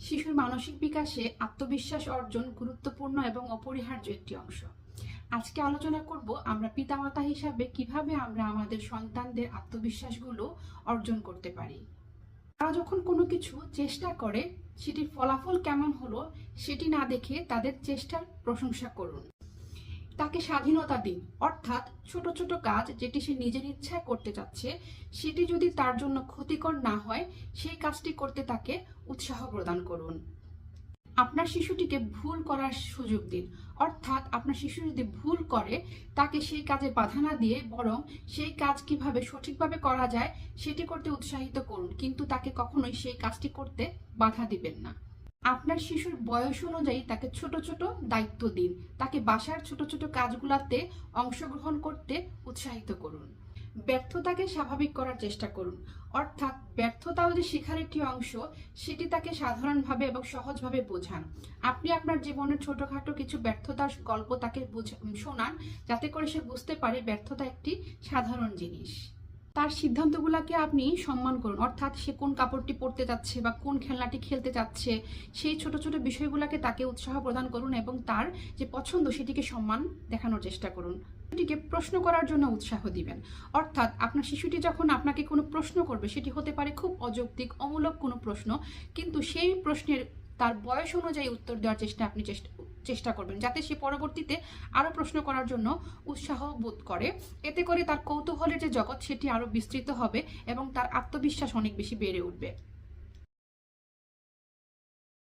শিশুর মানসিক বিকাশে আত্মবিশ্বাস অর্জন গুরুত্বপূর্ণ এবং অপরিহার্য একটি অংশ। আজকে আলোচনা করব আমরা পিতামাতা হিসাবে কিভাবে আমরা আমাদের সন্তানদের আত্মবিশ্বাসগুলো অর্জন করতে পারি। তারা যখন কোনো কিছু চেষ্টা করে সেটির ফলাফল কেমন হলো সেটি না দেখে তাদের চেষ্টার প্রশংসা করুন। তাকে স্বাধীনতা দিন, অর্থাৎ ছোট ছোট কাজ যেটি সে নিজের ইচ্ছায় করতে চাচ্ছে সেটি যদি তার জন্য ক্ষতিকর না হয় সেই কাজটি করতে তাকে উৎসাহ প্রদান করুন। আপনার শিশুটিকে ভুল করার সুযোগ দিন, অর্থাৎ আপনার শিশু যদি ভুল করে তাকে সেই কাজে বাধা না দিয়ে বরং সেই কাজ কিভাবে সঠিকভাবে করা যায় সেটি করতে উৎসাহিত করুন, কিন্তু তাকে কখনোই সেই কাজটি করতে বাধা দিবেন না। আপনার শিশুর বয়স অনুযায়ী তাকে ছোট ছোট দায়িত্ব দিন, তাকে বাসার ছোট ছোট কাজগুলোতে অংশগ্রহণ করতে উৎসাহিত করুন। ব্যর্থতাকে স্বাভাবিক করার চেষ্টা করুন, অর্থাৎ ব্যর্থতাও যে শেখার একটি অংশ সেটি তাকে সাধারণভাবে এবং সহজভাবে বোঝান। আপনি আপনার জীবনের ছোটখাটো কিছু ব্যর্থতার গল্প তাকে শোনান, যাতে করে সে বুঝতে পারে ব্যর্থতা একটি সাধারণ জিনিস। তার সিদ্ধান্তগুলোকে আপনি সম্মান করুন, অর্থাৎ সে কোন কাপড়টি পরতে যাচ্ছে বা কোন খেলনাটি খেলতে যাচ্ছে সেই ছোট ছোট বিষয়গুলোকে তাকে উৎসাহ প্রদান করুন এবং তার যে পছন্দ সেটিকে সম্মান দেখানোর চেষ্টা করুন। শিশুটিকে প্রশ্ন করার জন্য উৎসাহ দিবেন, অর্থাৎ আপনার শিশুটি যখন আপনাকে কোনো প্রশ্ন করবে সেটি হতে পারে খুব অযৌক্তিক অমূলক কোনো প্রশ্ন, কিন্তু সেই প্রশ্নের তার বয়স অনুযায়ী উত্তর দেওয়ার আপনি চেষ্টা করবেন, যাতে সে পরবর্তীতে আরো প্রশ্ন করার জন্য উৎসাহ বোধ করে। এতে করে তার কৌতূহলের যে জগৎ সেটি আরো বিস্তৃত হবে এবং তার আত্মবিশ্বাস অনেক বেশি বেড়ে উঠবে।